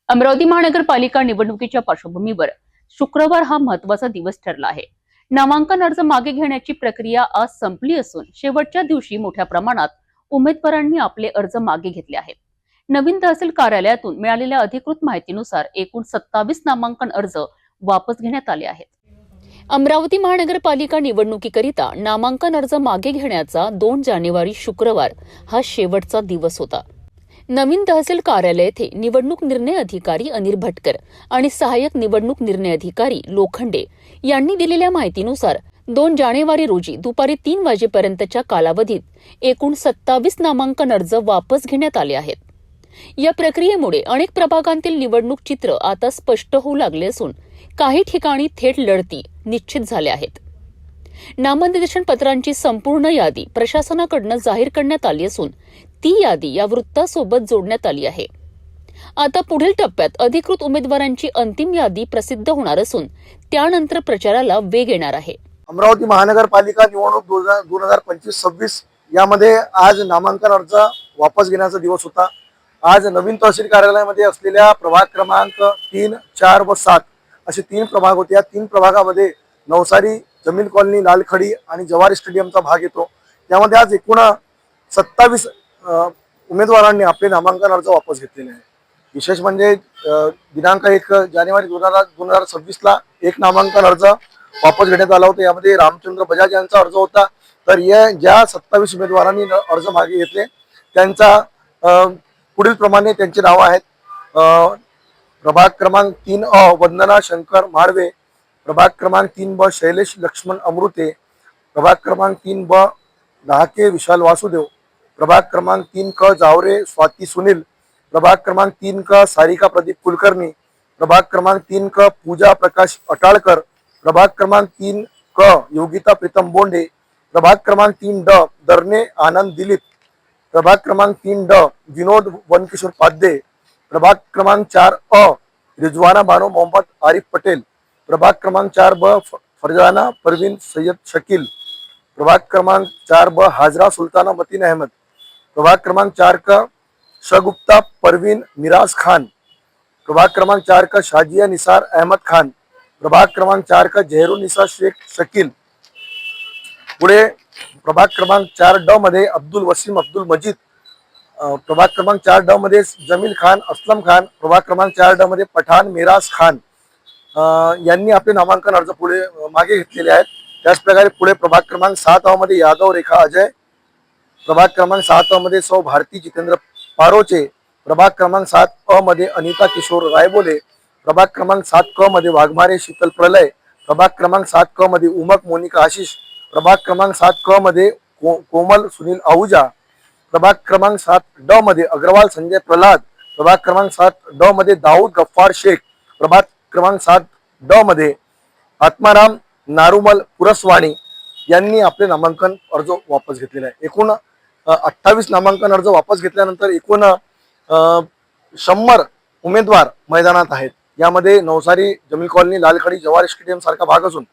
अमरावती महानगरपालिका निवडणुकीच्या पार्श्वभूमीवर शुक्रवार हा महत्त्वाचा दिवस ठरला आहे। नामांकन अर्ज मागे घेण्याची प्रक्रिया आज संपली असून शेवटच्या दिवशी मोठ्या प्रमाणात उमेदवारांनी आपले अर्ज मागे घेतले आहेत। नवीन तहसील कार्यालयातून मिळालेल्या अधिकृत माहितीनुसार एकूण 27 नामांकन अर्ज वापस घेण्यात आले आहेत। अमरावती महानगरपालिका निवडणुकीकरिता नामांकन अर्ज मागे घेण्याचा 2 जानेवारी शुक्रवार हा शेवटचा दिवस होता। नवीन तहसील कार्यालय येथे निवडणूक निर्णय अधिकारी अनिल भटकर आणि सहाय्यक निवडणूक निर्णय अधिकारी लोखंडे यांनी दिलेल्या माहितीनुसार 2 जानेवारी रोजी दुपारी 3 वाजेपर्यंतच्या कालावधीत एकूण 27 नामांकन अर्ज वापस घेण्यात आले आहेत। या प्रक्रियेमुळे अनेक प्रभागांतील निवडणूक चित्र आता स्पष्ट होऊ लागले असून काही ठिकाणी थेट लढती निश्चित झाल्या आहेत। नामनिर्देशन पत्रांची संपूर्ण यादी प्रशासनाकडून जाहीर करण्यात आली असून ती यादी या वृत्तासोबत जोडण्यात आली आहे। आता पुढील टप्प्यात अधिकृत उमेदवारांची अंतिम यादी प्रसिद्ध होणार असून त्यानंतर प्रचाराला वेग येणार आहे। अमरावती महानगरपालिका निवडणूक 2025-26 यामध्ये आज नामांकन अर्ज वापस घेण्याचा दिवस होता। आज नवीन तहसील कार्यालयामध्ये असलेल्या प्रभाग क्रमांक 3, 4 व 7 असे 3 प्रभाग होते। या 3 प्रभागामध्ये नवसारी, जमील कॉलनी, लालखडी आणि जवारी स्टेडियमचा भाग येतो। त्यामध्ये आज एकूण 27 उमेदवारांनी आपले नामांकन अर्ज वापस घेतलेले आहे। विशेष म्हणजे दिनांक 1 जानेवारी 2026 ला एक नामांकन अर्ज वापस घेण्यात आला होता। यामध्ये रामचंद्र बजाज यांचा अर्ज होता। तर या ज्या 27 उमेदवारांनी अर्ज मागे घेतले त्यांचा पुढील प्रमाणे त्यांची नावे आहेत। प्रभाग क्रमांक 3 वंदना शंकर माळवे, प्रभाग क्रमांक 3 शैलेश लक्ष्मण अमृते, प्रभाग क्रमांक 3 डहाके विशाल वासुदेव, प्रभाग क्रमांक 3 जावरे स्वाती सुनील, प्रभाग क्रमांक 3 सारिका प्रदीप कुलकर्णी, प्रभाग क्रमांक 3 पूजा प्रकाश अटाळकर, प्रभाग क्रमांक 3 योगिता प्रीतम बोंडे, प्रभाग क्रमांक 3 दरने आनंद दिलीप, प्रभाग क्रमांक 3 विनोद वनकिशोर पाध्ये, प्रभाग क्रमांक 4 रिजवाना बानो मोहम्मद आरिफ पटेल, प्रभाग क्रमांक 4 फरजाना परवीन सैयद शकील, प्रभाग क्रमांक 4 हाजरा सुल्ताना मतीन अहमद, प्रभाग क्रमांक 4 शगुप्ता परवीन मिराज खान, प्रभाग क्रमांक 4 शाजिया निसार अहमद खान, प्रभाग क्रमांक 4 जहरूनिसा शेख शकील। पुढे प्रभाग क्रमांक 4 मध्ये अब्दुल वसीम अब्दुल मजीद, प्रभाग क्रमांक 4 मध्ये जमील खान असलम खान, प्रभाग क्रमांक 4 मध्ये पठाण मिराज खान यांनी आपले नामांकन अर्ज पुढे मागे घेतलेले आहेत। त्याच प्रकारे पुढे प्रभाग क्रमांक 7 मध्ये यादव रेखा अजय, प्रभाग क्रमांक 7 मध्ये सौ भारती जितेंद्र पारोचे, प्रभाग क्रमांक 7 मध्ये अनिता किशोर रायबोले, प्रभाग क्रमांक 7 मध्ये वाघमारे शीतल प्रलय, प्रभाग क्रमांक 7 मध्ये उमक मोनिका आशिष, प्रभाग क्रमांक 7 मध्ये कोमल सुनील आहूजा, प्रभाग क्रमांक 7 मध्ये अग्रवाल संजय प्रल्हाद, प्रभाग क्रमांक 7 मध्ये दाऊद गफ्फार शेख, प्रभाग क्रमांक 7 मध्ये आत्माराम नारुमल पुरसवाणी यांनी आपले नामांकन अर्ज वापस घेतलेले आहे। एकूण 28 नामांकन अर्ज वापस घेतल्यानंतर एकूण 100 उमेदवार मैदानात आहेत। यामध्ये नवसारी, जमील कॉलनी, लालखडी, जवारी स्टेडियम सारखा भाग असून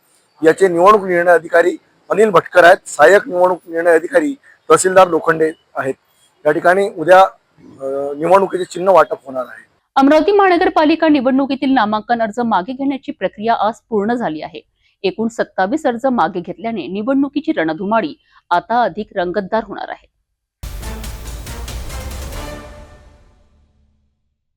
याचे निवडणूक निर्णय अधिकारी अनिल भटकर आहेत। सहाय्यक निवडणूक निर्णय अधिकारी तहसीलदार लोखंडे आहेत। या ठिकाणी उद्या निवडणुकीचे चिन्ह वाटप होणार आहे। अमरावती महानगरपालिका निवडणुकीतील नामांकन अर्ज मागे घेण्याची प्रक्रिया आज पूर्ण झाली आहे। एकूण 27 अर्ज मागे घेतल्याने निवडणुकीची रणधुमाळी आता अधिक रंगतदार होणार आहे।